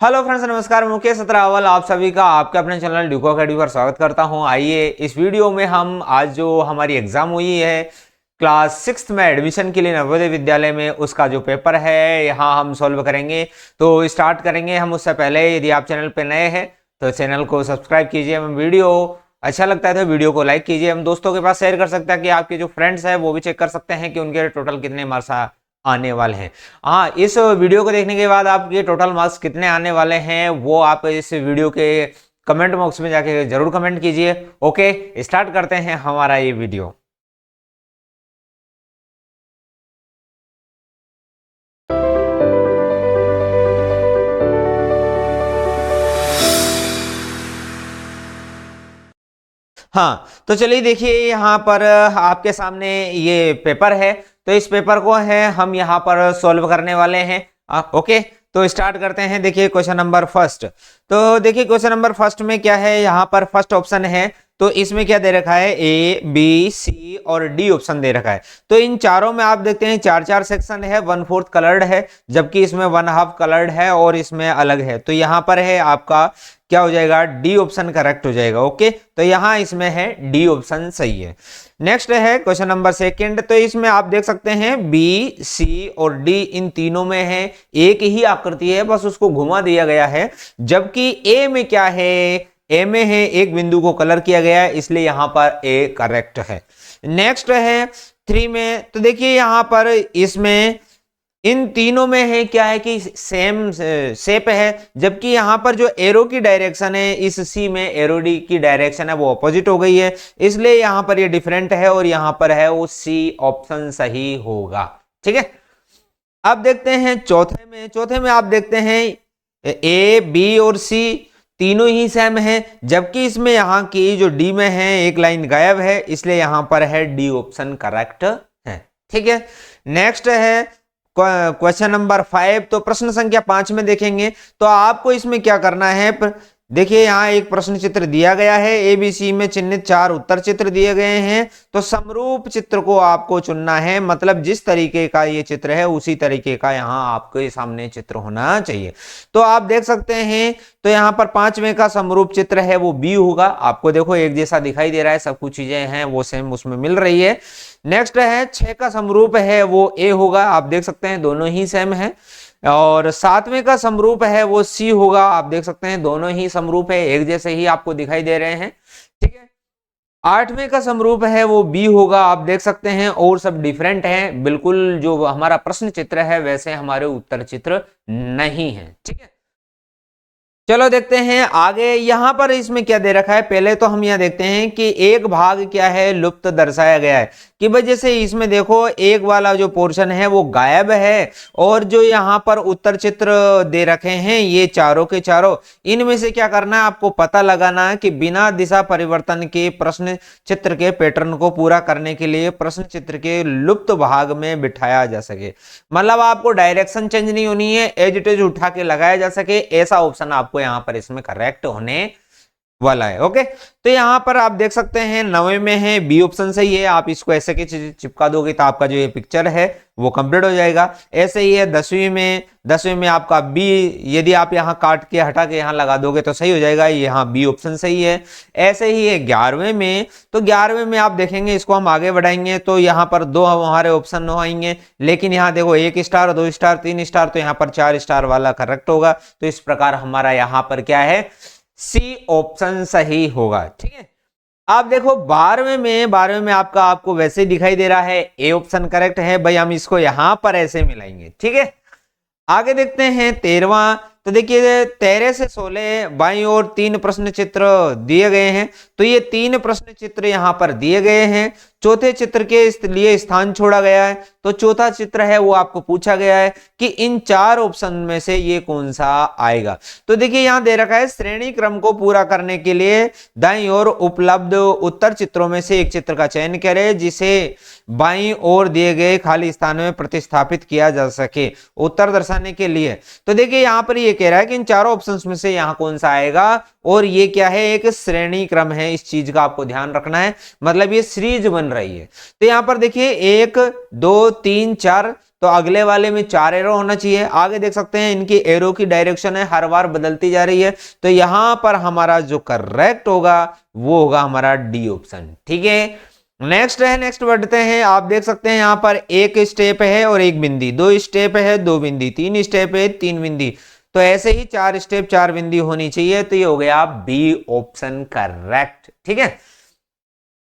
Hello friends, नमस्कार। मुकेश सतरावल आप सभी का आपके अपने चैनल ड्यूको अकेडमी पर स्वागत करता हूं। आइए इस वीडियो में हम आज जो हमारी एग्जाम हुई है क्लास 6 में एडमिशन के लिए नवोदय विद्यालय में, उसका जो पेपर है यहाँ हम सॉल्व करेंगे। तो स्टार्ट करेंगे हम। उससे पहले यदि आप चैनल पर नए हैं तो चैनल को सब्सक्राइब कीजिए। हम वीडियो अच्छा लगता है तो वीडियो को लाइक कीजिए। हम दोस्तों के पास शेयर कर सकते हैं कि आपके जो फ्रेंड्स हैं वो भी चेक कर सकते हैं कि उनके टोटल कितने मार्क्स आने वाले हैं। हाँ, इस वीडियो को देखने के बाद आपके टोटल मार्क्स कितने आने वाले हैं वो आप इस वीडियो के कमेंट बॉक्स में जाके जरूर कमेंट कीजिए। ओके, स्टार्ट करते हैं हमारा ये वीडियो। हाँ, तो चलिए देखिए यहाँ पर आपके सामने ये पेपर है। तो इस पेपर को है हम यहाँ पर सॉल्व करने वाले हैं। ओके, तो स्टार्ट करते हैं। देखिए क्वेश्चन नंबर फर्स्ट। तो देखिए क्वेश्चन नंबर फर्स्ट में क्या है, यहाँ पर फर्स्ट ऑप्शन है। तो इसमें क्या दे रखा है, ए बी सी और डी ऑप्शन दे रखा है। तो इन चारों में आप देखते हैं चार चार सेक्शन है, 1/4 कलर्ड है, जबकि इसमें 1/2 कलर्ड है और इसमें अलग है। तो यहाँ पर है आपका क्या हो जाएगा, डी ऑप्शन करेक्ट हो जाएगा। ओके, तो यहां इसमें है डी ऑप्शन सही है। नेक्स्ट है क्वेश्चन नंबर सेकंड। तो इसमें आप देख सकते हैं बी सी और डी इन तीनों में है एक ही आकृति है, बस उसको घुमा दिया गया है। जबकि ए में क्या है, ए में है एक बिंदु को कलर किया गया है, इसलिए यहां पर ए करेक्ट है। नेक्स्ट है 3 में। तो देखिए यहां पर इसमें इन तीनों में है क्या है कि सेम शेप है, जबकि यहां पर जो एरो की डायरेक्शन है इस सी में एरो डी की डायरेक्शन है वो अपोजिट हो गई है, इसलिए यहां पर ये डिफरेंट है और यहां पर है वो सी ऑप्शन सही होगा। ठीक है, अब देखते हैं चौथे में। चौथे में आप देखते हैं ए बी और सी तीनों ही सेम है, जबकि इसमें यहां की जो डी में है एक लाइन गायब है, इसलिए यहां पर है डी ऑप्शन करेक्ट है। ठीक है, नेक्स्ट है क्वेश्चन नंबर 5। तो प्रश्न संख्या 5 में देखेंगे तो आपको इसमें क्या करना है। देखिए यहाँ एक प्रश्न चित्र दिया गया है, एबीसी में चिन्हित 4 उत्तर चित्र दिए गए हैं। तो समरूप चित्र को आपको चुनना है, मतलब जिस तरीके का ये चित्र है उसी तरीके का यहाँ आपके सामने चित्र होना चाहिए। तो आप देख सकते हैं, तो यहाँ पर 5वें का समरूप चित्र है वो बी होगा। आपको देखो एक जैसा दिखाई दे रहा है, सब कुछ चीजें हैं वो सेम उसमें मिल रही है। नेक्स्ट है 6 का समरूप है वो ए होगा। आप देख सकते हैं दोनों ही सेम है। और 7वें का समरूप है वो सी होगा। आप देख सकते हैं दोनों ही समरूप है, एक जैसे ही आपको दिखाई दे रहे हैं। ठीक है, 8वें का समरूप है वो बी होगा। आप देख सकते हैं और सब डिफरेंट है, बिल्कुल जो हमारा प्रश्न चित्र है वैसे हमारे उत्तर चित्र नहीं है। ठीक है, चलो देखते हैं आगे। यहां पर इसमें क्या दे रखा है, पहले तो हम यहां देखते हैं कि एक भाग क्या है, लुप्त दर्शाया गया है कि वजह से इसमें देखो एक वाला जो पोर्शन है वो गायब है, और जो यहां पर उत्तर चित्र दे रखे हैं ये चारों के चारों, इनमें से क्या करना है आपको पता लगाना है कि बिना दिशा परिवर्तन के प्रश्न चित्र के पैटर्न को पूरा करने के लिए प्रश्न चित्र के लुप्त भाग में बिठाया जा सके। मतलब आपको डायरेक्शन चेंज नहीं होनी है, एज इट इज उठा के लगाया जा सके, ऐसा ऑप्शन आपको यहां पर इसमें करेक्ट होने वाला है। ओके, तो यहां पर आप देख सकते हैं 9वें में है बी ऑप्शन सही है। आप इसको ऐसे के चिपका दोगे तो आपका जो ये पिक्चर है वो कंप्लीट हो जाएगा। ऐसे ही है 10वीं में आपका बी, यदि आप यहां काट के हटा के यहां लगा दोगे तो सही हो जाएगा, यहां बी ऑप्शन सही है। ऐसे ही है 11वें में। तो 11वें में आप देखेंगे, इसको हम आगे बढ़ाएंगे तो यहां पर 2 हमारे ऑप्शन आएंगे, लेकिन यहां देखो 1 स्टार 2 स्टार 3 स्टार, तो यहां पर 4 स्टार वाला करेक्ट होगा। तो इस प्रकार हमारा यहां पर क्या है, सी ऑप्शन सही होगा। ठीक है, आप देखो 12वें में आपको वैसे ही दिखाई दे रहा है, ए ऑप्शन करेक्ट है भाई, हम इसको यहां पर ऐसे मिलाएंगे। ठीक है, आगे देखते हैं 13वां। तो देखिए 13 से 16 बाईं ओर 3 प्रश्न चित्र दिए गए हैं। तो ये 3 प्रश्न चित्र यहां पर दिए गए हैं, चौथे चित्र के लिए स्थान छोड़ा गया है। तो चौथा चित्र है वो आपको पूछा गया है कि इन 4 ऑप्शन में से ये कौन सा आएगा। तो देखिए यहां दे रखा है श्रेणी क्रम को पूरा करने के लिए दाईं ओर उपलब्ध उत्तर चित्रों में से एक चित्र का चयन करें जिसे बाईं ओर दिए गए खाली स्थान में प्रतिस्थापित किया जा सके उत्तर दर्शाने के लिए। तो देखिए यहां पर ये कह रहा है कि इन चारों ऑप्शंस में से यहां कौन सा आएगा, और ये क्या है, एक श्रेणी क्रम है, इस चीज का आपको ध्यान रखना है, मतलब ये सीरीज बन रही है। तो यहां पर देखिए 1 2 3 4, तो अगले वाले में 4 एरो होना चाहिए। आगे देख सकते हैं इनकी एरो की डायरेक्शन है हर बार बदलती जा रही है, तो यहां पर हमारा जो करेक्ट होगा वो होगा हमारा डी ऑप्शन। ठीक है, नेक्स्ट है, नेक्स्ट बढ़ते हैं। आप देख सकते हैं यहां पर एक स्टेप है और एक बिंदी, 2 स्टेप है 2 बिंदी, 3 स्टेप है 3 बिंदी, तो ऐसे ही 4 स्टेप 4 बिंदी होनी चाहिए, तो ये हो गया बी ऑप्शन करेक्ट। ठीक है,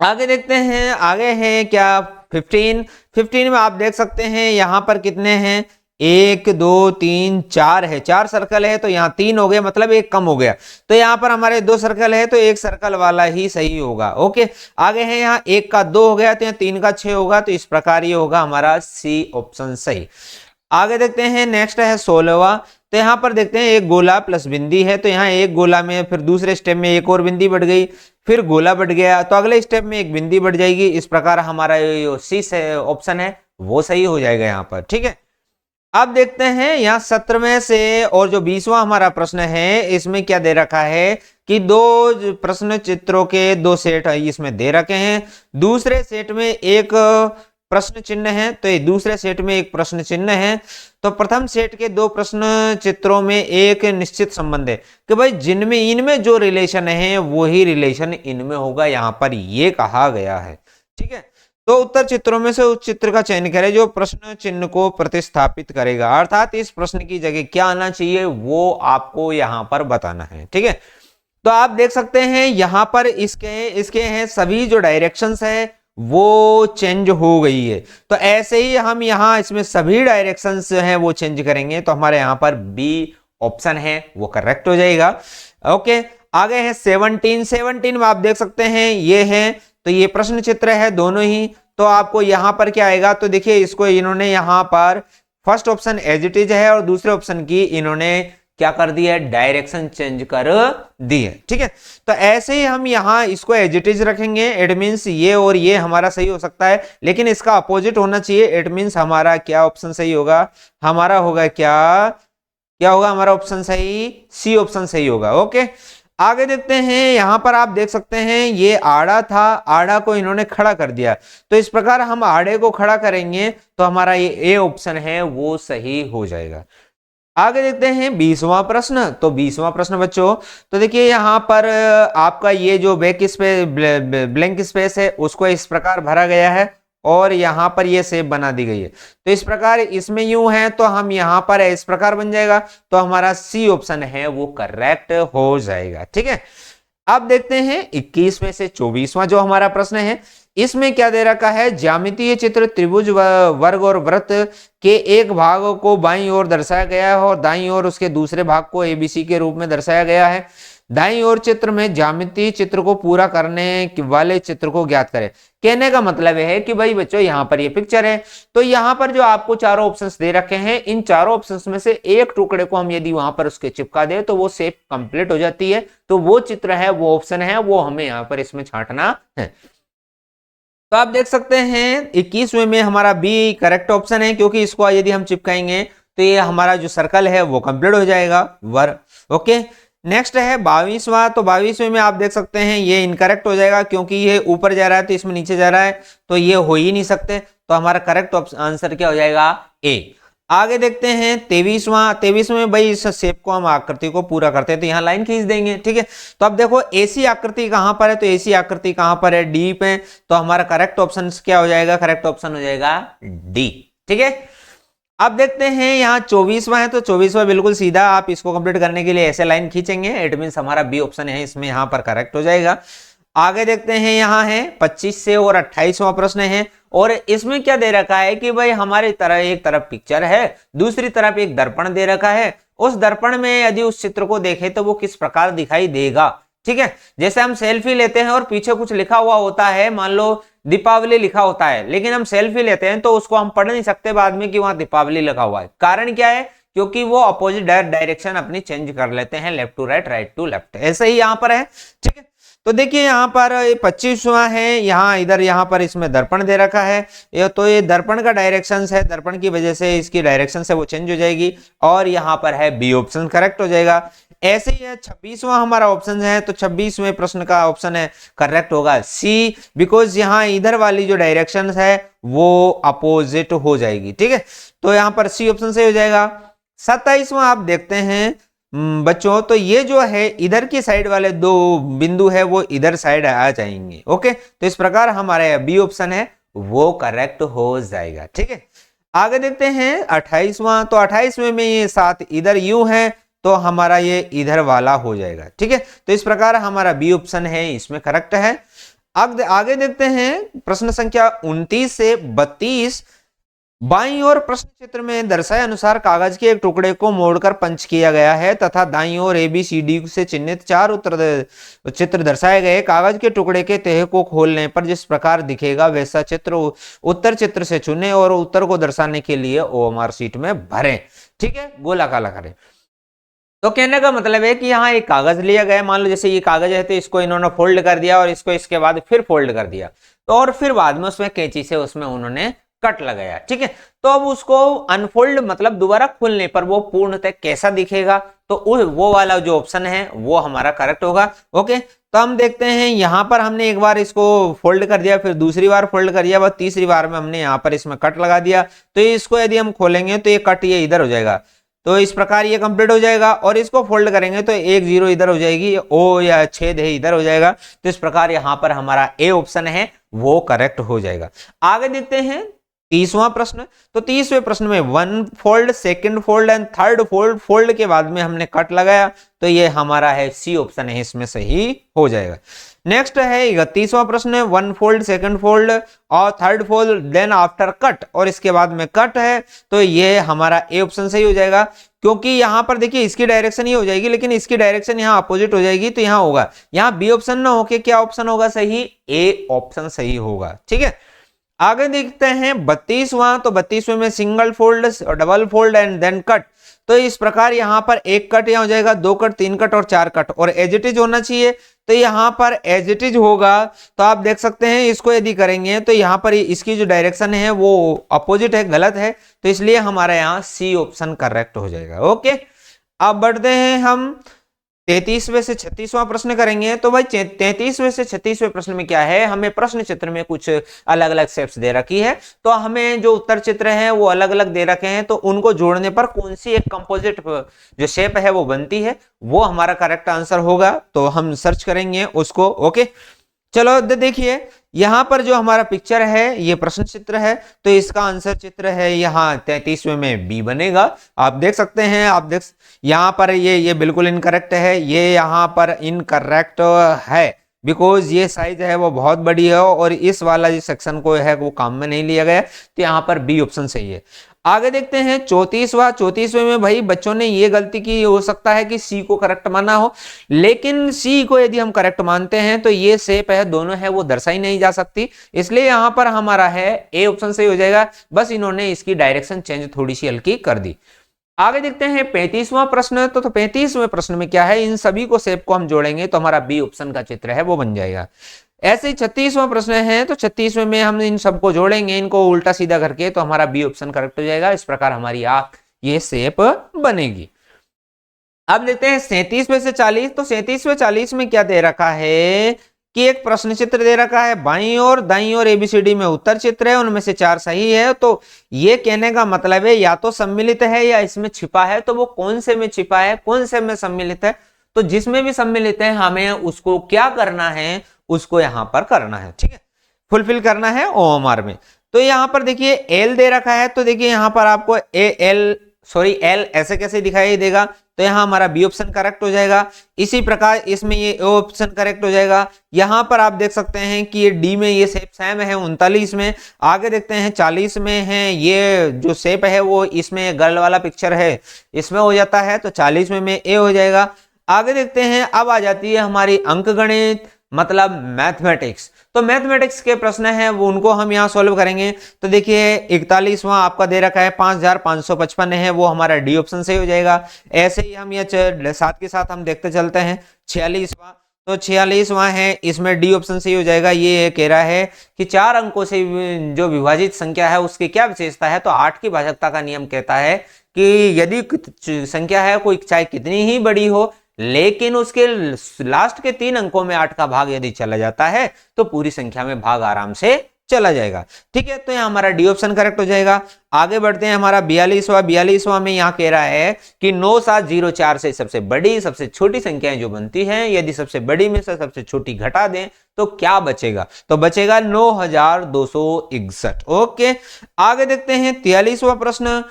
आगे देखते हैं, आगे है क्या 15 में आप देख सकते हैं यहां पर कितने हैं, 1 2 3 4 है, 4 सर्कल है, तो यहाँ 3 हो गए, मतलब एक कम हो गया, तो यहाँ पर हमारे 2 सर्कल है, तो एक सर्कल वाला ही सही होगा। ओके, आगे है यहाँ 1 का 2 हो गया, तो यहाँ 3 का 6 होगा, तो इस प्रकार ये होगा हमारा सी ऑप्शन सही। आगे देखते हैं, नेक्स्ट है 16वां, तो यहाँ पर देखते हैं एक गोला प्लस बिंदी है, तो यहाँ एक गोला में फिर दूसरे स्टेप में एक और बिंदी बढ़ गई, फिर गोला बढ़ गया, तो अगले स्टेप में एक बिंदी बढ़ जाएगी, इस प्रकार हमारा जो सी ऑप्शन है वो सही हो जाएगा यहाँ पर। ठीक है, अब देखते हैं यहाँ 17वें से और जो 20वां हमारा प्रश्न है, इसमें क्या दे रखा है कि 2 प्रश्न चित्रों के 2 सेट इसमें दे रखे हैं, दूसरे सेट में एक प्रश्न चिन्ह है, तो ये दूसरे सेट में एक प्रश्न चिन्ह है, तो प्रथम सेट के 2 प्रश्न चित्रों में एक निश्चित संबंध है कि भाई जिनमें इनमें जो रिलेशन है वही रिलेशन इनमें होगा, यहां पर ये कहा गया है। ठीक है, तो उत्तर चित्रों में से उस चित्र का चयन करें जो प्रश्न चिन्ह को प्रतिस्थापित करेगा, अर्थात इस प्रश्न की जगह क्या आना चाहिए वो आपको यहां पर बताना है। ठीक है, तो आप देख सकते हैं यहां पर इसके हैं सभी जो डायरेक्शंस है वो चेंज हो गई है, तो ऐसे ही हम यहां इसमें सभी डायरेक्शंस हैं वो चेंज करेंगे, तो हमारे यहां पर बी ऑप्शन है वो करेक्ट हो जाएगा। ओके, आगे है 17 में आप देख सकते हैं ये है, तो ये प्रश्न चित्र है दोनों ही, तो आपको यहां पर क्या आएगा, तो देखिए इसको इन्होंने यहां पर first option as it is है और दूसरे ऑप्शन की इन्होंने क्या कर दिया है, डायरेक्शन चेंज कर दी है। ठीक है, तो ऐसे ही हम यहां इसको एज इट इज रखेंगे, इट मींस ये और ये हमारा सही हो सकता है, लेकिन इसका अपोजिट होना चाहिए, इट मींस हमारा क्या ऑप्शन सही होगा, हमारा होगा क्या होगा हमारा ऑप्शन सही, सी ऑप्शन सही होगा। ओके, आगे देखते हैं, यहां पर आप देख सकते हैं ये आड़ा था, आड़ा को इन्होंने खड़ा कर दिया, तो इस प्रकार हम आड़े को खड़ा करेंगे तो हमारा ये ए ऑप्शन है वो सही हो जाएगा। आगे देखते हैं 20वां प्रश्न, तो 20वां प्रश्न बच्चों, तो देखिए यहां पर आपका ये जो ब्लैंक स्पेस है उसको इस प्रकार भरा गया है और यहां पर ये शेप बना दी गई है, तो इस प्रकार इसमें यूं है तो हम यहां पर इस प्रकार बन जाएगा, तो हमारा सी ऑप्शन है वो करेक्ट हो जाएगा। ठीक है, अब देखते हैं 21 में से 24वां जो हमारा प्रश्न है, इसमें क्या दे रखा है, ज्यामितीय चित्र त्रिभुज वर्ग और वृत्त के एक भाग को बाईं ओर दर्शाया गया है और दाईं ओर उसके दूसरे भाग को एबीसी के रूप में दर्शाया गया है। दाईं ओर चित्र में ज्यामितीय चित्र को पूरा करने वाले चित्र को ज्ञात करें। कहने का मतलब है कि भाई बच्चों यहाँ पर ये पिक्चर है, तो यहाँ पर जो आपको चारों ऑप्शंस दे रखे हैं, इन चारों ऑप्शंस में से एक टुकड़े को हम यदि वहां पर उसके चिपका दे तो वो शेप कंप्लीट हो जाती है, तो वो चित्र है वो ऑप्शन है वो हमें यहाँ पर इसमें छांटना है। तो आप देख सकते हैं 21वें में हमारा बी करेक्ट ऑप्शन है, क्योंकि इसको यदि हम चिपकाएंगे तो ये हमारा जो सर्कल है वो कंप्लीट हो जाएगा वर्ग। ओके, नेक्स्ट है 22वां, तो 22वें में आप देख सकते हैं ये इनकरेक्ट हो जाएगा, क्योंकि ये ऊपर जा रहा है तो इसमें नीचे जा रहा है, तो ये हो ही नहीं सकते, तो हमारा करेक्ट आंसर क्या हो जाएगा, ए। आगे देखते हैं 23वां में भाई इस शेप को हम आकृति को पूरा करते हैं, तो यहाँ लाइन खींच देंगे। ठीक है, तो अब देखो ऐसी आकृति कहां पर है, तो ऐसी आकृति कहां पर है, डी पे, तो हमारा करेक्ट ऑप्शन क्या हो जाएगा, करेक्ट ऑप्शन हो जाएगा डी। ठीक है, अब देखते हैं यहाँ 24वां है, तो 24वां बिल्कुल सीधा, आप इसको कंप्लीट करने के लिए ऐसे लाइन खींचेंगे, इट मींस हमारा बी ऑप्शन है इसमें यहाँ पर करेक्ट हो जाएगा। आगे देखते हैं, यहाँ है 25 से और 28वां प्रश्न है, और इसमें क्या दे रखा है कि भाई हमारी तरह एक तरफ पिक्चर है, दूसरी तरफ एक दर्पण दे रखा है, उस दर्पण में यदि उस चित्र को देखें तो वो किस प्रकार दिखाई देगा। ठीक है, जैसे हम सेल्फी लेते हैं और पीछे कुछ लिखा हुआ होता है, मान लो दीपावली लिखा होता है, लेकिन हम सेल्फी लेते हैं तो उसको हम पढ़ नहीं सकते बाद में कि वहां दीपावली लिखा हुआ है। कारण क्या है, क्योंकि वो अपोजिट डायरेक्शन अपनी चेंज कर लेते हैं, left to right, right to left, ऐसे ही यहाँ पर है। ठीक है, तो देखिए यहाँ पर 25वां है, यहाँ इधर यहाँ पर इसमें दर्पण दे रखा है, तो ये दर्पण का डायरेक्शन है, दर्पण की वजह से इसकी डायरेक्शन से वो चेंज हो जाएगी, और यहाँ पर है बी ऑप्शन करेक्ट हो जाएगा। ऐसे ही 26वां हमारा ऑप्शन है, तो 26वें प्रश्न का ऑप्शन है करेक्ट होगा सी, बिकॉज यहाँ इधर वाली जो डायरेक्शन है वो अपोजिट हो जाएगी। ठीक है, तो यहाँ पर सी ऑप्शन सही हो जाएगा। 27वां आप देखते हैं बच्चों, तो ये जो है इधर की साइड वाले दो बिंदु है वो इधर साइड आ जाएंगे। ओके, तो इस प्रकार हमारा बी ऑप्शन है वो करेक्ट हो जाएगा। ठीक है, आगे देखते हैं 28वां, तो 28वें में ये 7 इधर यूं है तो हमारा ये इधर वाला हो जाएगा। ठीक है, तो इस प्रकार हमारा बी ऑप्शन है इसमें करेक्ट है। आगे देखते हैं प्रश्न संख्या 29 से 32। बाईं ओर प्रश्न चित्र में दर्शाए अनुसार कागज के एक टुकड़े को मोड़कर पंच किया गया है तथा दाईं ओर ABCD से चिन्हित 4 उत्तर चित्र दर्शाए गए। कागज के टुकड़े के तह को खोलने पर जिस प्रकार दिखेगा वैसा चित्र उत्तर चित्र से चुने और उत्तर को दर्शाने के लिए OMR शीट में भरें। ठीक है, गोला काला करें। तो कहने का मतलब है कि यहाँ एक कागज लिया गया, मान लो जैसे ये कागज है तो इसको इन्होंने फोल्ड कर दिया और इसको इसके बाद फिर फोल्ड कर दिया, तो और फिर बाद में उसमें कैंची से उसमें उन्होंने कट लगाया। ठीक है, तो अब उसको अनफोल्ड मतलब दोबारा खोलने पर वो पूर्णतः कैसा दिखेगा, तो वो वाला जो ऑप्शन है वो हमारा करेक्ट होगा। ओके, तो हम देखते हैं यहाँ पर हमने एक बार इसको फोल्ड कर दिया, फिर दूसरी बार फोल्ड कर दिया, बस तीसरी बार में हमने यहाँ पर इसमें कट लगा दिया, तो इसको यदि हम खोलेंगे तो ये कट ये इधर हो जाएगा, तो इस प्रकार ये कंप्लीट हो जाएगा। और इसको फोल्ड करेंगे तो 1 0 इधर हो जाएगी, ओ या छेद है इधर हो जाएगा, तो इस प्रकार यहाँ पर हमारा ए ऑप्शन है वो करेक्ट हो जाएगा। आगे देखते हैं 30वां प्रश्न, तो 30वें प्रश्न में 1 fold, second fold and third fold, fold के बाद में हमने कट लगाया, तो ये हमारा है सी ऑप्शन है इसमें सही हो जाएगा। नेक्स्ट है 31वां प्रश्न, 1 फोल्ड, सेकंड फोल्ड और third fold then after cut, और इसके बाद में कट है, तो ये हमारा ए ऑप्शन सही हो जाएगा। क्योंकि यहाँ पर देखिए इसकी डायरेक्शन ही हो जाएगी लेकिन इसकी डायरेक्शन यहाँ अपोजिट हो जाएगी, तो यहाँ होगा, यहाँ बी ऑप्शन ना होके क्या ऑप्शन होगा सही, ए ऑप्शन सही होगा। ठीक है, आगे देखते हैं 32वां, तो 32वें में single fold, double fold and then cut, तो इस प्रकार यहाँ पर एक कट यहाँ हो जाएगा, 2 कट, 3 कट और 4 कट, और एज इट इज होना चाहिए, तो यहाँ पर एज इट इज होगा। तो आप देख सकते हैं इसको यदि करेंगे तो यहाँ पर इसकी जो डायरेक्शन है वो अपोजिट है, गलत है, तो इसलिए हमारा यहाँ सी ऑप्शन करेक्ट हो जाएगा। ओके, अब बढ़ते हैं हम 33वें से 36वां प्रश्न करेंगे। तो भाई 33वें से 36वें प्रश्न में क्या है, हमें प्रश्न चित्र में कुछ अलग अलग शेप्स दे रखी है, तो हमें जो उत्तर चित्र है वो अलग अलग दे रखे हैं, तो उनको जोड़ने पर कौन सी एक कंपोजिट जो शेप है वो बनती है, वो हमारा करेक्ट आंसर होगा। तो हम सर्च करेंगे उसको। ओके, चलो देखिए यहां पर जो हमारा पिक्चर है ये प्रश्न चित्र है, तो इसका आंसर चित्र है यहाँ 33वें में बी बनेगा। आप देख सकते हैं, यहाँ पर ये बिल्कुल इनकरेक्ट है, ये यहाँ पर इनकरेक्ट है बिकॉज ये साइज है वो बहुत बड़ी है और इस वाला जो सेक्शन को है वो काम में नहीं लिया गया, तो यहाँ पर बी ऑप्शन सही है। आगे देखते हैं 34वें में भाई बच्चों ने ये गलती की, हो सकता है कि सी को करेक्ट माना हो, लेकिन सी को यदि हम करेक्ट मानते हैं तो ये शेप है दोनों है वो दर्शाई नहीं जा सकती, इसलिए यहां पर हमारा है ए ऑप्शन सही हो जाएगा। बस इन्होंने इसकी डायरेक्शन चेंज थोड़ी सी हल्की कर दी। आगे देखते हैं 35वां प्रश्न, तो 35वें प्रश्न में क्या है, इन सभी को शेप को हम जोड़ेंगे तो हमारा बी ऑप्शन का चित्र है वो बन जाएगा। ऐसे ही 36वां प्रश्न है, तो 36वें में हम इन सबको जोड़ेंगे, इनको उल्टा सीधा करके, तो हमारा बी ऑप्शन करेक्ट हो जाएगा। इस प्रकार हमारी ये शेप बनेगी। अब देखते हैं 37वें से 40, तो 37वें 40 में क्या दे रखा है कि एक प्रश्न चित्र दे रखा है, बाईं और दाईं और ABCD में उत्तर चित्र है, उनमें से 4 सही है। तो ये कहने का मतलब है या तो सम्मिलित है या इसमें छिपा है, तो वो कौन से में छिपा है कौन से में सम्मिलित है, तो जिसमें भी सम्मिलित है हमें उसको क्या करना है, उसको यहां पर करना है। ठीक है, फुलफिल करना है OMR में। तो यहां पर देखिए एल दे रखा है, तो देखिए यहां पर आपको एल ऐसे कैसे दिखाई देगा, तो यहां हमारा बी ऑप्शन करेक्ट हो जाएगा। इसी प्रकार इसमें ये ए ऑप्शन करेक्ट हो जाएगा। यहां पर आप देख सकते हैं कि ये डी में ये शेप सेम है 39 में। आगे देखते हैं 40 में है, ये जो शेप है वो इसमें गर्ल वाला पिक्चर है इसमें हो जाता है, तो 40 में ए हो जाएगा। आगे देखते हैं, अब आ जाती है हमारी अंकगणित मतलब मैथमेटिक्स। तो मैथमेटिक्स के प्रश्न हैं वो उनको हम यहाँ सॉल्व करेंगे। तो देखिए 41वां आपका दे रखा है 5555 है, वो हमारा डी ऑप्शन से हो जाएगा। ऐसे ही हम ये साथ के साथ हम देखते चलते हैं 46वां, तो 46वां है, इसमें डी ऑप्शन से हो जाएगा। ये कह रहा है कि 4 अंकों से जो विभाजित संख्या है उसकी क्या विशेषता है, तो 8 की भाजकता का नियम कहता है कि यदि संख्या है कोई चाहे कितनी ही बड़ी हो लेकिन उसके लास्ट के 3 अंकों में 8 का भाग यदि चला जाता है तो पूरी संख्या में भाग आराम से चला जाएगा। ठीक है, तो यहां हमारा डी ऑप्शन करेक्ट हो जाएगा। आगे बढ़ते हैं, हमारा 42वां में यहां कह रहा है कि 9704 से सबसे बड़ी सबसे छोटी संख्याएं जो बनती हैं, यदि सबसे बड़ी में से सबसे छोटी घटा दें तो क्या बचेगा, तो बचेगा 9261। ओके, आगे देखते हैं 43वां प्रश्न।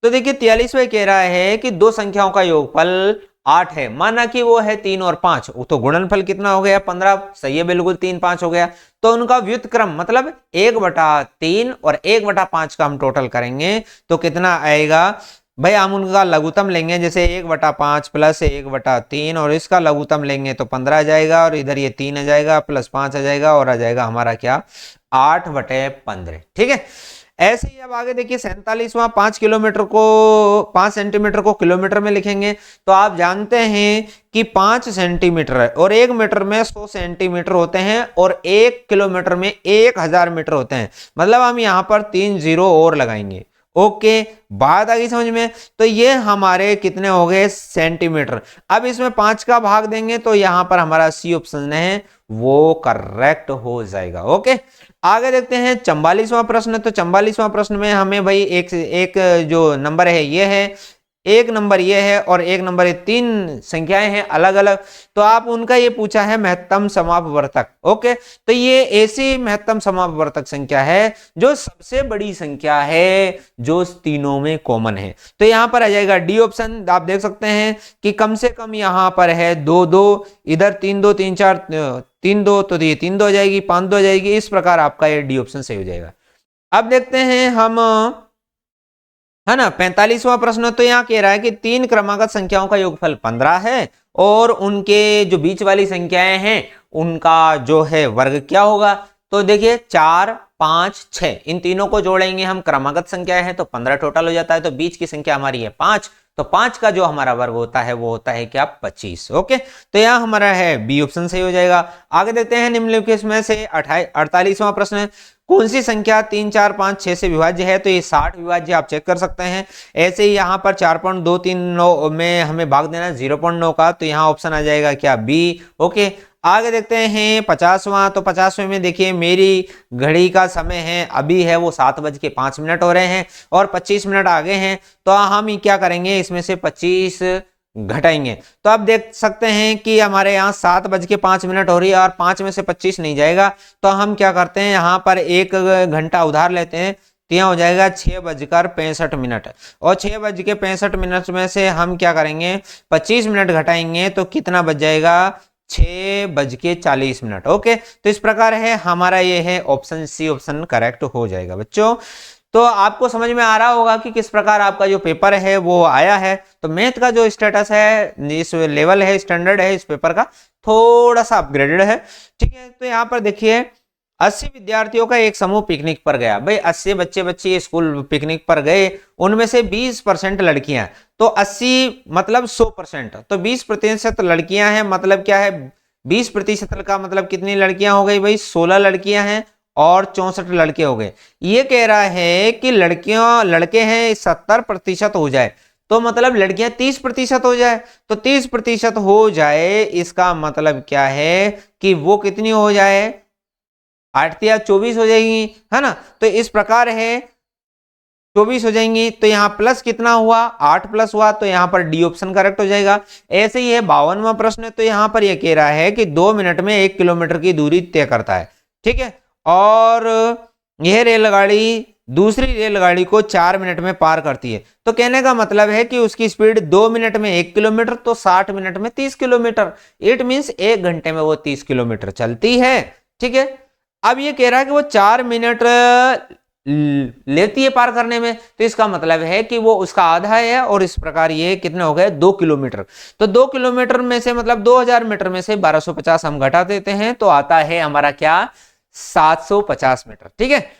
तो देखिए 43वां कह रहा है कि दो संख्याओं का योगफल 8 है, माना कि वो है 3 और 5, तो गुणनफल कितना हो गया 15, सही है बिल्कुल 3 5 हो गया। तो उनका व्युत्क्रम मतलब 1/3 और 1/5 का हम टोटल करेंगे तो कितना आएगा भाई, हम उनका लघुत्तम लेंगे, जैसे 1/5 प्लस 1/3 और इसका लघुत्तम लेंगे तो 15 आ जाएगा, और इधर ये 3 आ जाएगा प्लस 5 आ जाएगा, और आ जाएगा हमारा क्या 8/15। ठीक है, ऐसे ही अब आगे देखिए 47वां 5 सेंटीमीटर को किलोमीटर में लिखेंगे। तो आप जानते हैं कि 5 सेंटीमीटर है और 1 मीटर में 100 सेंटीमीटर होते हैं और 1 किलोमीटर में 1000 मीटर होते हैं, मतलब हम यहां पर 3 जीरो और लगाएंगे। ओके, बात आ गई समझ में। तो ये हमारे कितने हो गए सेंटीमीटर। अब इसमें 5 का भाग देंगे तो यहां पर हमारा सी ऑप्शन है वो करेक्ट हो जाएगा। ओके, आगे देखते हैं 44वां प्रश्न। तो 44वां प्रश्न में हमें भाई एक जो नंबर है ये है, एक नंबर ये है और एक नंबर ये, 3 संख्याएं हैं अलग अलग। तो आप उनका ये पूछा है महत्तम समापवर्तक। ओके, तो ये ऐसी महत्तम समापवर्तक संख्या है जो सबसे बड़ी संख्या है जो तीनों में कॉमन है। तो यहां पर आ जाएगा डी ऑप्शन। आप देख सकते हैं कि कम से कम यहां पर है 2 2, इधर 3 2 3 4 3 2, तो ये 3 2 हो जाएगी, 5 2 हो जाएगी, इस प्रकार आपका ये डी ऑप्शन सही हो जाएगा। अब देखते हैं हम, है ना 45वां प्रश्न। तो यहाँ कह रहा है कि 3 क्रमागत संख्याओं का योगफल 15 है और उनके जो बीच वाली संख्याएं हैं उनका जो है वर्ग क्या होगा। तो देखिए 4 5 6 इन तीनों को जोड़ेंगे हम, क्रमागत संख्याएं हैं तो 15 टोटल हो जाता है। तो बीच की संख्या हमारी है 5, तो 5 का जो हमारा वर्ग होता है वो होता है क्या 25। ओके, तो यहाँ हमारा है बी ऑप्शन सही हो जाएगा। आगे देखते हैं निम्नलिखित में से 48वां प्रश्न। कौन सी संख्या 3 4 5 6 से विभाज्य है। तो ये 60 विभाज्य आप चेक कर सकते हैं। ऐसे ही यहाँ पर 4.239 में हमें भाग देना है 0.9 का, तो यहाँ ऑप्शन आ जाएगा क्या बी। ओके, आगे देखते हैं 50वां। तो 50वें में देखिए मेरी घड़ी का समय है अभी है वो 7:05 हो रहे हैं और 25 मिनट आगे हैं। तो हम क्या करेंगे, इसमें से 25 घटाएंगे। तो आप देख सकते हैं कि हमारे यहाँ 7:05 हो रही है और 5 में से 25 नहीं जाएगा। तो हम क्या करते हैं, यहाँ पर 1 घंटा उधार लेते हैं, तो यहाँ हो जाएगा 6:65 और 6:65 में से हम क्या करेंगे 25 मिनट घटाएंगे तो कितना बच जाएगा 6:40। ओके, तो इस प्रकार है हमारा ये है ऑप्शन सी ऑप्शन करेक्ट हो जाएगा बच्चों। तो आपको समझ में आ रहा होगा कि किस प्रकार आपका जो पेपर है वो आया है। तो मैथ का जो स्टेटस है, इस लेवल है, स्टैंडर्ड है इस पेपर का, थोड़ा सा अपग्रेडेड है। ठीक है, तो यहाँ पर देखिए 80 विद्यार्थियों का एक समूह पिकनिक पर गया। भाई 80 बच्चे स्कूल पिकनिक पर गए, उनमें से 20% लड़कियां, तो 80 मतलब 100%, तो 20% लड़कियां हैं, मतलब क्या है 20% का मतलब कितनी लड़कियां हो गई भाई 16 लड़कियां हैं और 64 लड़के हो गए। ये कह रहा है कि लड़के हैं 70% हो जाए, तो मतलब लड़कियां 30% हो जाए। तो 30% हो जाए इसका मतलब क्या है कि वो कितनी हो जाए 8 या 24 हो जाएगी, है ना। तो इस प्रकार है 24 हो जाएंगी। तो यहाँ प्लस कितना हुआ 8 प्लस हुआ, तो यहाँ पर डी ऑप्शन करेक्ट हो जाएगा। ऐसे ही है 52वां प्रश्न। तो यहाँ पर यह कह रहा है कि 2 मिनट में 1 किलोमीटर की दूरी तय करता है। ठीक है, और यह रेलगाड़ी दूसरी रेलगाड़ी को 4 मिनट में पार करती है। तो कहने का मतलब है कि उसकी स्पीड 2 मिनट में 1 किलोमीटर, तो 60 मिनट में 30 किलोमीटर। इट मींस 1 घंटे में वो 30 किलोमीटर चलती है। ठीक है, अब ये कह रहा है कि वो 4 मिनट लेती है पार करने में, तो इसका मतलब है कि वो उसका आधा है, और इस प्रकार ये कितने हो गए 2 किलोमीटर। तो 2 किलोमीटर में से मतलब 2000 मीटर में से 1250 हम घटा देते हैं, तो आता है हमारा क्या 750 मीटर। ठीक है,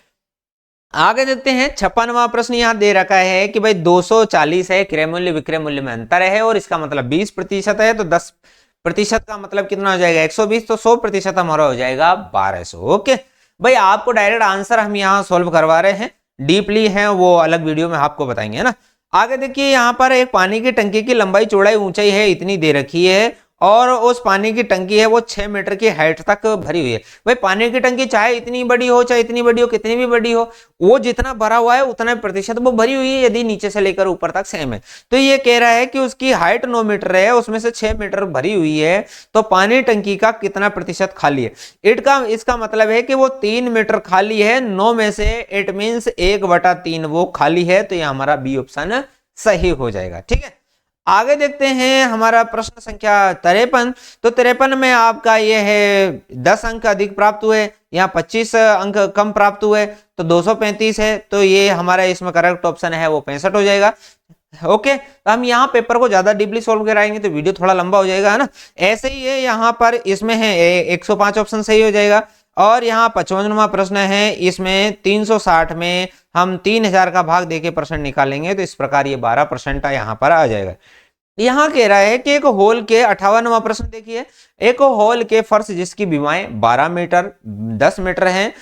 आगे देखते हैं 56वां प्रश्न। यहां दे रखा है कि भाई 240 है, क्रय मूल्य विक्रय मूल्य में अंतर है और इसका मतलब 20% है, तो 10% का मतलब कितना हो जाएगा 120, तो 100% हमारा हो जाएगा 1200। ओके भाई, आपको डायरेक्ट आंसर हम यहाँ सॉल्व करवा रहे हैं, डीपली है वो अलग वीडियो में आपको बताएंगे, है ना। आगे देखिए यहाँ पर एक पानी की टंकी की लंबाई चौड़ाई ऊंचाई है इतनी दे रखी है और उस पानी की टंकी है वो 6 मीटर की हाइट तक भरी हुई है। भाई पानी की टंकी चाहे इतनी बड़ी हो चाहे इतनी बड़ी हो कितनी भी बड़ी हो, वो जितना भरा हुआ है उतना प्रतिशत वो भरी हुई है यदि नीचे से लेकर ऊपर तक सेम है। तो ये कह रहा है कि उसकी हाइट 9 मीटर है, उसमें से 6 मीटर भरी हुई है, तो पानी टंकी का कितना प्रतिशत खाली है। इसका मतलब है कि वो 3 मीटर खाली है 9 में से, इट मीन्स 1/3 वो खाली है। तो ये हमारा बी ऑप्शन सही हो जाएगा। ठीक है, आगे देखते हैं हमारा प्रश्न संख्या 53। तो 53 में आपका ये है 10 अंक अधिक प्राप्त हुए, यहाँ 25 अंक कम प्राप्त हुए, तो 235 है। तो ये हमारा इसमें करेक्ट ऑप्शन है वो 65 हो जाएगा। ओके, तो हम यहाँ पेपर को ज्यादा डीपली सॉल्व कराएंगे तो वीडियो थोड़ा लंबा हो जाएगा, है ना। ऐसे ही है यहाँ पर, इसमें है 105 ऑप्शन सही हो जाएगा। और यहाँ 55वां प्रश्न है, इसमें 360 में हम 3000 का भाग देके प्रश्न निकालेंगे, तो इस प्रकार ये 12% यहाँ पर आ जाएगा। यहाँ कह रहा है कि एक होल के 58वां प्रश्न देखिए, एक होल के फर्श जिसकी विमाएं 12 मीटर 10 मीटर हैं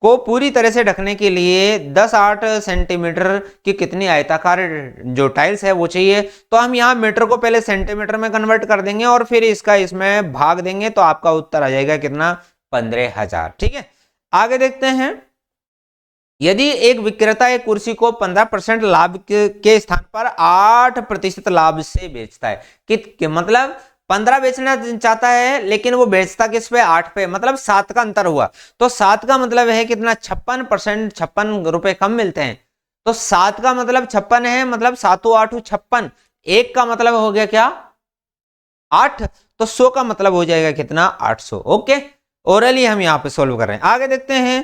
को पूरी तरह से ढकने के लिए 10-8 सेंटीमीटर की कितनी आयताकार जो टाइल्स है वो चाहिए। तो हम यहाँ मीटर को पहले सेंटीमीटर में कन्वर्ट कर देंगे और फिर इसका इसमें भाग देंगे, तो आपका उत्तर आ जाएगा कितना, 15,000। ठीक है, आगे देखते हैं। यदि एक विक्रेता एक कुर्सी को 15% लाभ के स्थान पर 8% लाभ से बेचता है, मतलब 15 बेचना चाहता है लेकिन वो बेचता किस पे, 8 पे, मतलब 7 का अंतर हुआ। तो 7 का मतलब है कितना, 56%, 56 रुपए कम मिलते हैं। तो 7 का मतलब 56 है, मतलब 7 8 56, 1 का मतलब हो गया क्या, 8, तो 100 का मतलब हो जाएगा कितना, 800। ओके, ओरली हम यहाँ पे सोल्व कर रहे हैं। आगे देखते हैं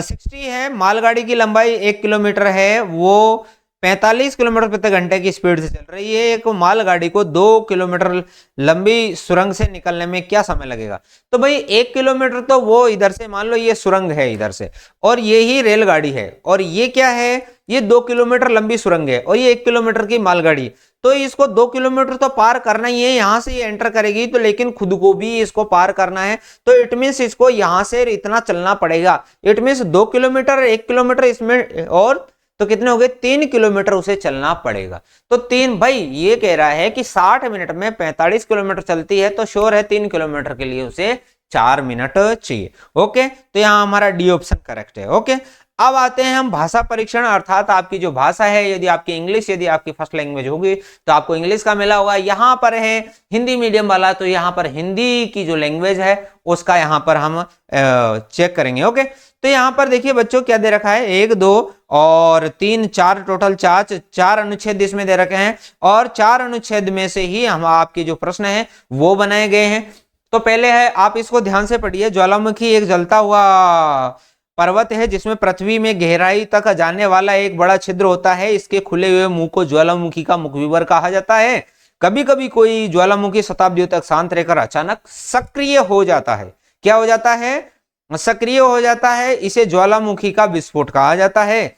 60 है, मालगाड़ी की लंबाई 1 किलोमीटर है, वो 45 किलोमीटर प्रति घंटे की स्पीड से चल रही है। एक मालगाड़ी को 2 किलोमीटर लंबी सुरंग से निकलने में क्या समय लगेगा। तो भाई 1 किलोमीटर तो वो इधर से, मान लो ये सुरंग है इधर से, और ये ही रेलगाड़ी है, और ये क्या है, ये 2 किलोमीटर लंबी सुरंग है, और ये 1 किलोमीटर की मालगाड़ी। तो इसको 2 किलोमीटर तो पार करना ही है, यहां से ये एंटर करेगी तो, लेकिन खुद को भी इसको पार करना है। तो इट मीन्स इसको यहां से इतना चलना पड़ेगा। इट मीन्स 2 किलोमीटर 1 किलोमीटर इसमें, और तो कितने हो गए, 3 किलोमीटर उसे चलना पड़ेगा। तो 3, भाई ये कह रहा है कि 60 मिनट में 45 किलोमीटर चलती है, तो श्योर है 3 किलोमीटर के लिए उसे 4 मिनट चाहिए। ओके, तो यहां हमारा डी ऑप्शन करेक्ट है। ओके, अब आते हैं हम भाषा परीक्षण, अर्थात आपकी जो भाषा है, यदि आपकी इंग्लिश, यदि आपकी फर्स्ट लैंग्वेज होगी तो आपको इंग्लिश का मिला होगा। यहाँ पर है हिंदी मीडियम वाला, तो यहाँ पर हिंदी की जो लैंग्वेज है उसका यहाँ पर हम चेक करेंगे। ओके, तो यहाँ पर देखिए बच्चों क्या दे रखा है, 1 2 और 3 4, टोटल 4 अनुच्छेद इसमें दे रखे हैं, और 4 अनुच्छेद में से ही हम आपके जो प्रश्न है वो बनाए गए हैं। तो पहले है, आप इसको ध्यान से पढ़िए। ज्वालामुखी एक जलता हुआ पर्वत है जिसमें पृथ्वी में गहराई तक जाने वाला एक बड़ा छिद्र होता है। इसके खुले हुए मुंह को ज्वालामुखी का मुखविवर कहा जाता है। कभी कभी कोई ज्वालामुखी शताब्दियों तक शांत रहकर अचानक सक्रिय हो जाता है। क्या हो जाता है, सक्रिय हो जाता है। इसे ज्वालामुखी का विस्फोट कहा जाता है।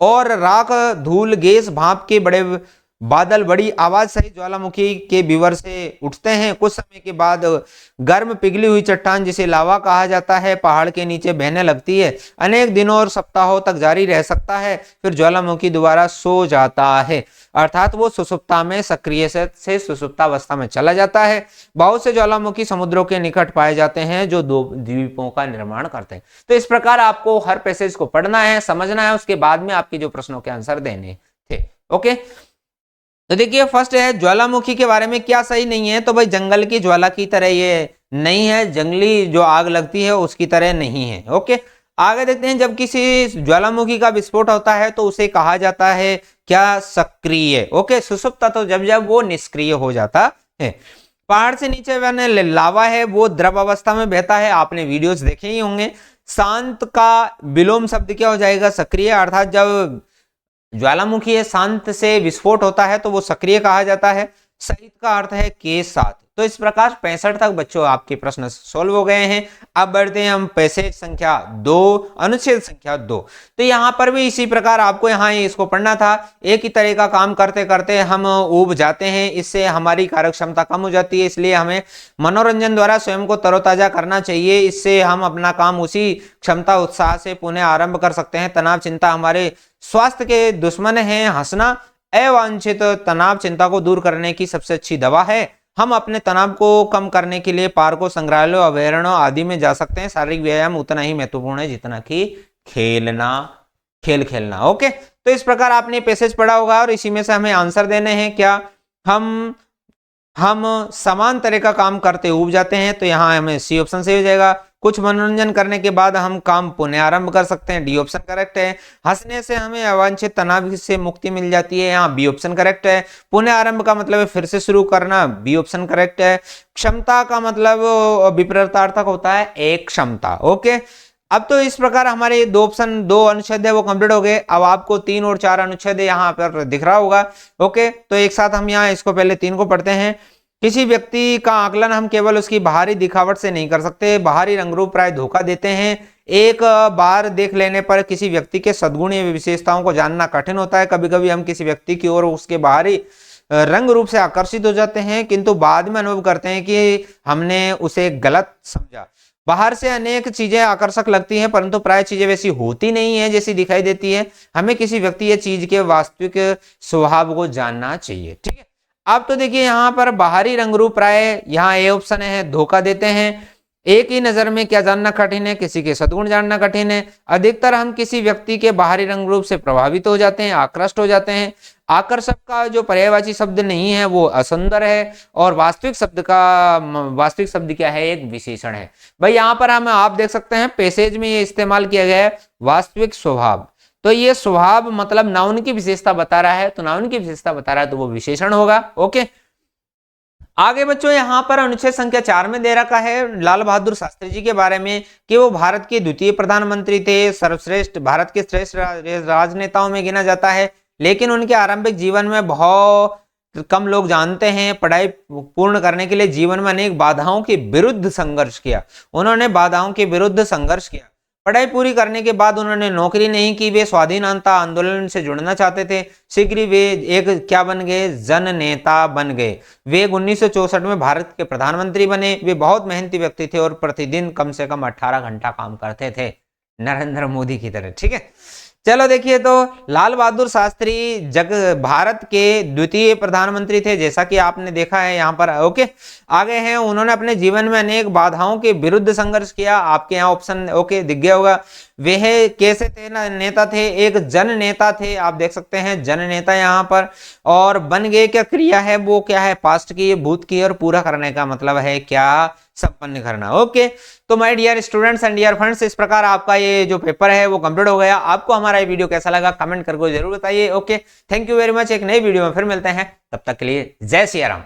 और राख, धूल, गैस, भाप के बड़े बादल बड़ी आवाज सहित ज्वालामुखी के विवर से उठते हैं। कुछ समय के बाद गर्म पिघली हुई चट्टान जिसे लावा कहा जाता है पहाड़ के नीचे बहने लगती है। अनेक दिनों और सप्ताहों तक जारी रह सकता है, फिर ज्वालामुखी दोबारा सो जाता है, अर्थात वो सुसुप्ता में सक्रिय से सुसुप्तावस्था में चला जाता है। बहुत से ज्वालामुखी समुद्रों के निकट पाए जाते हैं जो 2 द्वीपों का निर्माण करते हैं। तो इस प्रकार आपको हर पैसेज को पढ़ना है, समझना है, उसके बाद में आपके जो प्रश्नों के आंसर देने थे। ओके, तो देखिए फर्स्ट है, ज्वालामुखी के बारे में क्या सही नहीं है। तो भाई जंगल की ज्वाला की तरह ये नहीं है, जंगली जो आग लगती है उसकी तरह नहीं है। ओके, आगे देखते हैं। जब किसी ज्वालामुखी का विस्फोट होता है तो उसे कहा जाता है क्या, सक्रिय। ओके, सुसुप्त तो जब वो निष्क्रिय हो जाता है। पहाड़ से नीचे बने लावा है वो द्रव अवस्था में बहता है, आपने वीडियोस देखे ही होंगे। शांत का विलोम शब्द क्या हो जाएगा, सक्रिय, अर्थात जब ज्वालामुखी है शांत से विस्फोट होता है तो वो सक्रिय कहा जाता है। सहित का अर्थ है के साथ। तो इस प्रकार 65 तक बच्चों आपके प्रश्न सोल्व हो गए हैं। अब बढ़ते हैं हम पैसेज संख्या 2, अनुच्छेद संख्या 2। तो यहाँ पर भी इसी प्रकार आपको यहाँ इसको पढ़ना था। एक ही तरह का काम करते करते हम ऊब जाते हैं, इससे हमारी कार्य क्षमता कम हो जाती है। इसलिए हमें मनोरंजन द्वारा स्वयं को तरोताजा करना चाहिए। इससे हम अपना काम उसी क्षमता उत्साह से पुनः आरंभ कर सकते हैं। तनाव चिंता हमारे स्वास्थ्य के दुश्मन हैं। हंसना अवांछित तनाव चिंता को दूर करने की सबसे अच्छी दवा है। हम अपने तनाव को कम करने के लिए पार्कों, संग्रहालयों, अभयारण्यों आदि में जा सकते हैं। शारीरिक व्यायाम उतना ही महत्वपूर्ण है जितना कि खेल खेलना। ओके, तो इस प्रकार आपने पैसेज पढ़ा होगा और इसी में से हमें आंसर देने हैं। क्या हम समान तरह का काम करते उब जाते हैं, तो यहाँ हमें सी ऑप्शन सही हो जाएगा। कुछ मनोरंजन करने के बाद हम काम पुनः आरंभ कर सकते हैं, डी ऑप्शन करेक्ट है। हंसने से हमें अवांछित तनाव से मुक्ति मिल जाती है, यहाँ बी ऑप्शन करेक्ट है। पुनः आरंभ का मतलब है फिर से शुरू करना, बी ऑप्शन करेक्ट है। क्षमता का मतलब विपरीतार्थक होता है एक क्षमता। ओके, अब तो इस प्रकार हमारे दो अनुच्छेद है वो कंप्लीट हो गए। अब आपको 3 और 4 अनुच्छेद यहाँ पर दिख रहा होगा। ओके, तो एक साथ हम यहाँ इसको पहले 3 को पढ़ते हैं। किसी व्यक्ति का आकलन हम केवल उसकी बाहरी दिखावट से नहीं कर सकते। बाहरी रंग रूप प्राय धोखा देते हैं। एक बार देख लेने पर किसी व्यक्ति के सद्गुण या विशेषताओं को जानना कठिन होता है। कभी कभी हम किसी व्यक्ति की ओर उसके बाहरी रंग रूप से आकर्षित हो जाते हैं, किंतु बाद में अनुभव करते हैं कि हमने उसे गलत समझा। बाहर से अनेक चीजें आकर्षक लगती हैं, परंतु प्राय चीजें वैसी होती नहीं है जैसी दिखाई देती है। हमें किसी व्यक्ति या चीज के वास्तविक स्वभाव को जानना चाहिए। ठीक है, अब तो देखिए यहाँ पर बाहरी रंग रूप प्राय, यहाँ ए ऑप्शन है, धोखा देते हैं। एक ही नजर में क्या जानना कठिन है, किसी के सद्गुण जानना कठिन है। अधिकतर हम किसी व्यक्ति के बाहरी रंग रूप से प्रभावित हो जाते हैं, आकृष्ट हो जाते हैं। आकर्षक का जो पर्यायवाची शब्द नहीं है वो असुंदर है, और वास्तविक शब्द क्या है, एक विशेषण है। भाई यहाँ पर आप देख सकते हैं पैसेज में ये इस्तेमाल किया गया है वास्तविक स्वभाव। तो ये स्वभाव मतलब नाउन की विशेषता बता रहा है, तो नाउन की विशेषता बता रहा है तो वो विशेषण होगा। ओके, आगे बच्चों यहाँ पर अनुच्छेद संख्या 4 में दे रखा है लाल बहादुर शास्त्री जी के बारे में कि वो भारत के द्वितीय प्रधानमंत्री थे। सर्वश्रेष्ठ, भारत के श्रेष्ठ राजनेताओं में गिना जाता है, लेकिन उनके आरंभिक जीवन में बहुत कम लोग जानते हैं। पढ़ाई पूर्ण करने के लिए जीवन में अनेक बाधाओं के विरुद्ध संघर्ष किया। उन्होंने बाधाओं के विरुद्ध संघर्ष किया। पढ़ाई पूरी करने के बाद उन्होंने नौकरी नहीं की। वे स्वाधीनता आंदोलन से जुड़ना चाहते थे। शीघ्र ही वे एक क्या बन गए, जन नेता बन गए। वे 1964 में भारत के प्रधानमंत्री बने। वे बहुत मेहनती व्यक्ति थे और प्रतिदिन कम से कम 18 घंटा काम करते थे, नरेंद्र मोदी की तरह। ठीक है, चलो देखिए, तो लाल बहादुर शास्त्री भारत के द्वितीय प्रधानमंत्री थे, जैसा कि आपने देखा है यहाँ पर। ओके, आगे हैं, उन्होंने अपने जीवन में अनेक बाधाओं के विरुद्ध संघर्ष किया। आपके यहाँ ऑप्शन ओके दिख गया होगा। वह कैसे थे ना, नेता थे, एक जन नेता थे। आप देख सकते हैं जन नेता यहाँ पर। और बन गए क्या क्रिया है, वो क्या है, पास्ट की, भूत की, और पूरा करने का मतलब है क्या, संपन्न करना। ओके, तो my dear students and dear friends, इस प्रकार आपका ये जो पेपर है वो कंप्लीट हो गया। आपको हमारा ये वीडियो कैसा लगा कमेंट करके जरूर बताइए। Okay, thank you very much. एक नई वीडियो में फिर मिलते हैं, तब तक के लिए जय सिया राम।